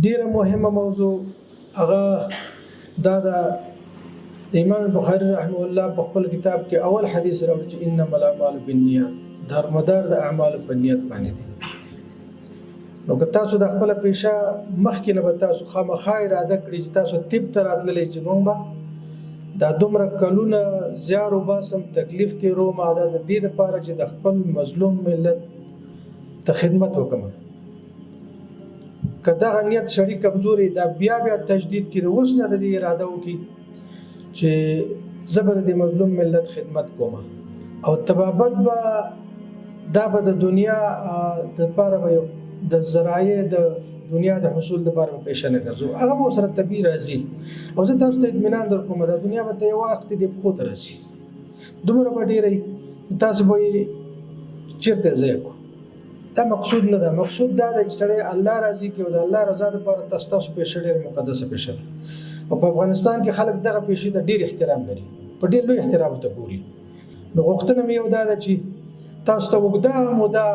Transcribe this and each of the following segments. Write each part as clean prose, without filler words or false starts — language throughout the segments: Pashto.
ډیره مهمه موضوع هغه دا د امام بخاری رحمه الله په خپل کتاب کې اول حدیث راوړي چې انما الاعمال بالنیات دارمدار د اعمال په نیت باندې دي. نو که تاسو د خپل پیشه مخکې نه به تاسو خامخا اراده کړئ چې تاسو طب ته راتللی چې مونږ به دا دومره کلونه زیار وباسم تکلیف تېروم دا د دې دپاره چې د خپل مظلوم ملت ته خدمت وکړم. که دغه نیت سړي کمزوري دا بیا تجدید کړي اوس نه د دې اراده وکړي چې زه به د مظلوم ملت خدمت کوم او تبابت به دا به د دنیا دپاره به د ذرایع د دنیا د حصول دپاره به پیشه نه ګرځو هغه به ورسره طبیعي راځي او زه تاسو ته اطمینان درکوم دا دنیا به ته یو وخت د پښو ته رسي دومره به ډېری تاسو به چیرته ځئ دا مقصود نه ده. مقصود دا ده چې سړی الله راضي کړي او د الله رضا دپاره تاسو پیشه ډېره مقدسه پیشه ده او په افغانستان کې خلک دغه پیشې ته ډېر احترام لري په ډېر لوی احترام ته ګوري. نو غوښتنه مې یو دا ده چې تاسو ته اوږده موده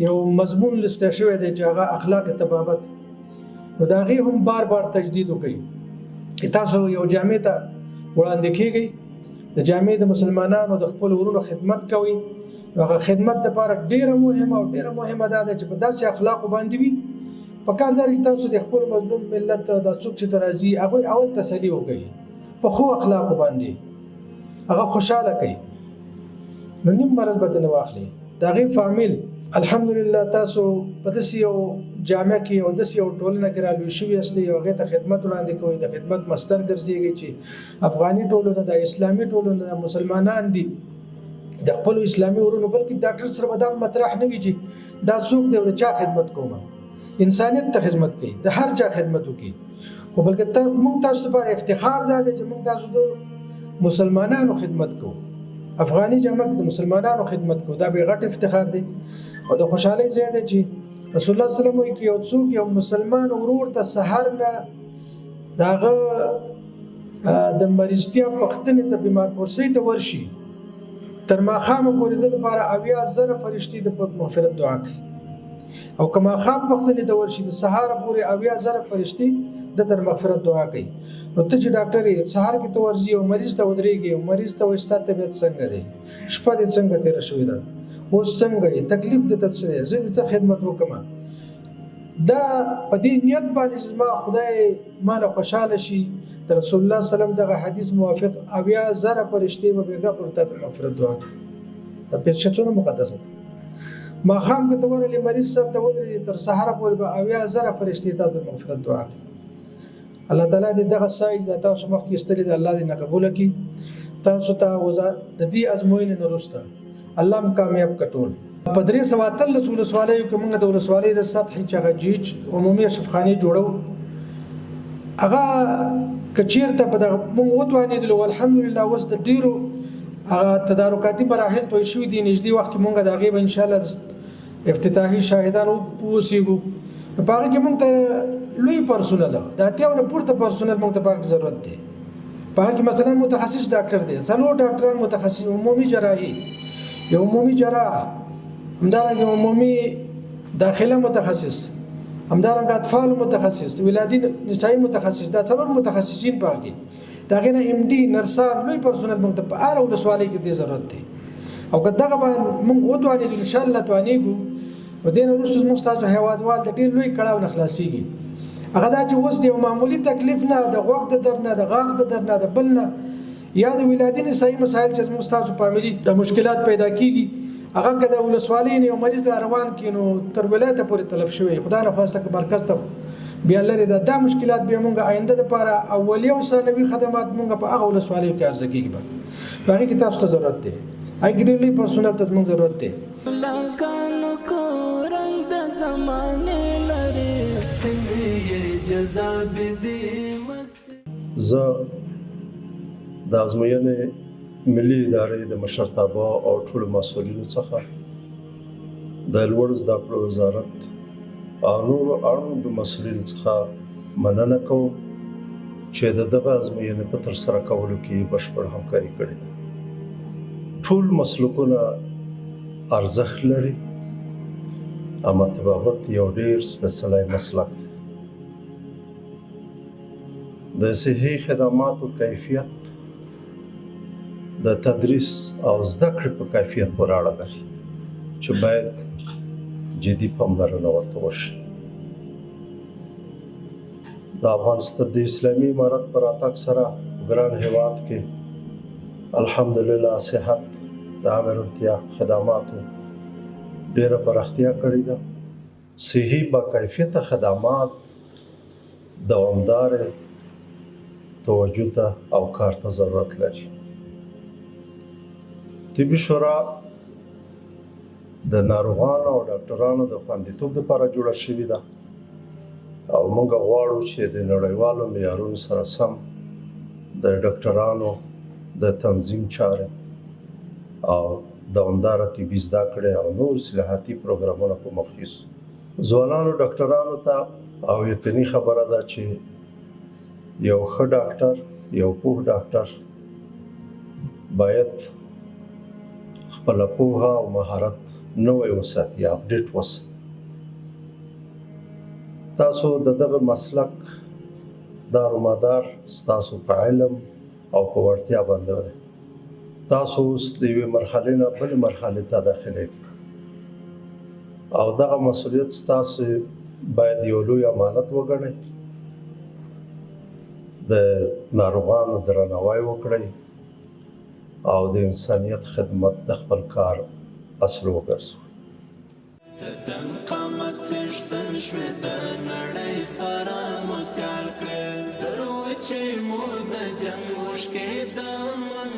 یو مضمون لسته شوی دی چې هغه اخلاق طبابت نو د هغې هم بار بار تجدید وکړئ. تاسو یو جامع ته وړاندې کېږئ د جامع د مسلمانانو د خپل ورونو خدمت کوئ. هغه خدمت دپاره ډېره مهمه او ډېره مهمه دا ده چې په داسې اخلاقو باندې وي په کار دا چې تاسو د خپل مظلوم ملت دا څوک چې ته راځي هغوی اول تسلي وکړي په ښو اخلاقو باندې هغه خوشحاله کوي نو نیم مرض به نه واخلي د هغې فامیل الحمدلله تاسو په داسې یو جامع کې او داسې یو ټولنه کې رالوی شوي یاستئ او هغې ته خدمت وړاندې کوئ د خدمت مصدر ګرځېږئ چې افغاني ټولنه د اسلامي ټولنه د مسلمانان دي د خپلو اسلامي ورونو بلکې ډاکټر سره به دا مطرح نه وي چې دا څوک دی او د چا خدمت کوم انسانیت ته خدمت کوي د هر چا خدمت وکړي خو بلکې موږ تاسو لپاره افتخار دا دی چې موږ تاسو د مسلمانانو خدمت کوو افغاني جامع کې د مسلمانانو خدمت کوو دا به غټ افتخار دی او د خوشحالۍ ځای دی چې رسول الله صلی الله علیه وسلم وایي که یو څوک یو مسلمان ورور ته سحر نه د هغه د مریضتیا پوښتنې ته بیمارپرسۍ ته ورشي تر ماښامه پورې د لپاره 80,000 فرشتې د مغفرت دعا کوي او که ماښام پوښتنې ته ورشي د سهار پورې 80,000 فرشتې د تر مغفرت دعا کوي. نو ته چې ډاکټر یې سهار کې ته ورځي او مریض ته ودرېږي او مریض ته وایي ستا طبیعت څنګه دی شپه دې څنګه تېره شوې ده اوس څنګه یې تکلیف دې ته څه دی زه دې څه خدمت وکړم دا په دې نیت باندې چې زما خدای ماله خوشحاله شي د رسول الله صلی الله علیه وسلم دغه حدیث موافق 80,000 فرشتې به بېګا پر تا ته مغفرت دعا کوي دا پیشه څونه مقدسه ده. ماښام که ته ورغلې مریض صاحب ته ودرېدې تر سهاره پورې به 80,000 فرشتې تا ته مغفرت دعا کوي. الله تعالی دې دغه سایج د تاسو مخکې ایستلې ده الله دې نه قبوله کړي تاسو ته د دې ازموینې نه وروسته الله هم کامیاب کړي ټول. په 313 ولسوالیو کې موږ د ولسوالۍ د سطحې چې هغه جیج عمومي اشرفخانې جوړو هغه که چېرته په دغه موږ وتوانېدلو الحمدلله اوس د ډېرو تدارکاتي مراحل توی شوي دي نږدې وخت کې موږ د هغې به انشاءالله افتتاحي شاهدان واوسېږو په هغې کې موږ ته لوی پرسونل د اتیاو نه پورته پرسونل موږ ته په هغې ضرورت دی په هغې کې مثلا متخصص ډاکټر دی 4 ډاکټران متخصص عمومي جراحي یو عمومي جراح همدارنګه عمومي داخله متخصص همدارنګه اطفال متخصص ولادي نسایي متخصص دا 4 متخصصین په هغې د هغې نه ایم ډي نرسان لوی پرسونل موږ ته په هره ولسوالۍ کې دې ضرورت دی او که دغه باندې موږ وتوانېدو انشاءالله توانېږو نو دې نه وروسته زموږ ستاسو هېوادوال د ډېر لوی کړاو نه خلاصېږي هغه دا چې اوس د یو معمولي تکلیف نه د غوږ د درد نه د غاښ د درد نه د بل نه یا د ولادي نسایي مسایل چې زموږ ستاسو فامیلي د مشکلات پیدا کېږي هغه که د ولسوالۍ نه یو مریض را روان کړي نو تر ولایته پورې تلف شوی خدای نخواسته که مرکز ته بیا لرې ده دا مشکلات بیا مونږ آینده دپاره اولیه او ثانوي خدمات مونږ په هغه ولسوالیو کې عرضه کېږي به په هغې کې تاسو ته ضرورت دی هغې کې ډېر لوی پرسونل ته زموږ ضرورت دی. زه د ازموینې ملي ادارې د مشرتابه او ټولو مسؤلینو څخه د لوړ زده کړو وزارت او نورو اړوندو مسؤلینو څخه مننه کوم چې دغه ازموینې په ترسره کولو کې بشپړ همکاري کړې ده. ټول مسلکونه ارزښت لري اما طبابت یو ډېر سپېڅلی مسلک دی د صحي خدماتو کیفیت د تدریس او زده کړې په کیفیت پورې اړه لري چې باید جدي پاملرنه ورته وشي. د افغانستان د اسلامي امارت په راتګ سره ګران هیواد کې الحمدلله صحت د عامه روغتیا خدماتو ډېره پراختیا کړې ده. صحي با کیفیته خدمات دوامدار توجه ته او کار ته ضرورت لري. طبي شورا د ناروغانو او ډاکټرانو د خوندیتوب لپاره جوړه شوې ده او موږ غواړو چې د نړیوالو معیارونو سره سم د ډاکټرانو د تنظیم چارې او دوامداره طبي زده کړې او نور اصلاحاتي پروګرامونه په مخ یوسو. ځوانانو ډاکټرانو ته او یقیني خبره ده چې یو ښه ډاکټر یو پوه ډاکټر باید خپله پوهه او مهارت نوی وساتي یا اپډیټ وساتي. تاسو د دغه مسلک دارومدار ستاسو په علم او په وړتیا باندې ده. تاسو اوس د یوې مرحلې نه بلې مرحلې ته داخلېږئ او دغه مسؤلیت ستاسو باید یو لوی امانت وګڼئ. د ناروغانو درناوی وکړئ او د انسانیت خدمت د خپل کار اصل وګرځوئ. د دم قامت څښتن شوې د نړۍ سره مو سیال کړې درو چې مو د جنګ وشکې دامن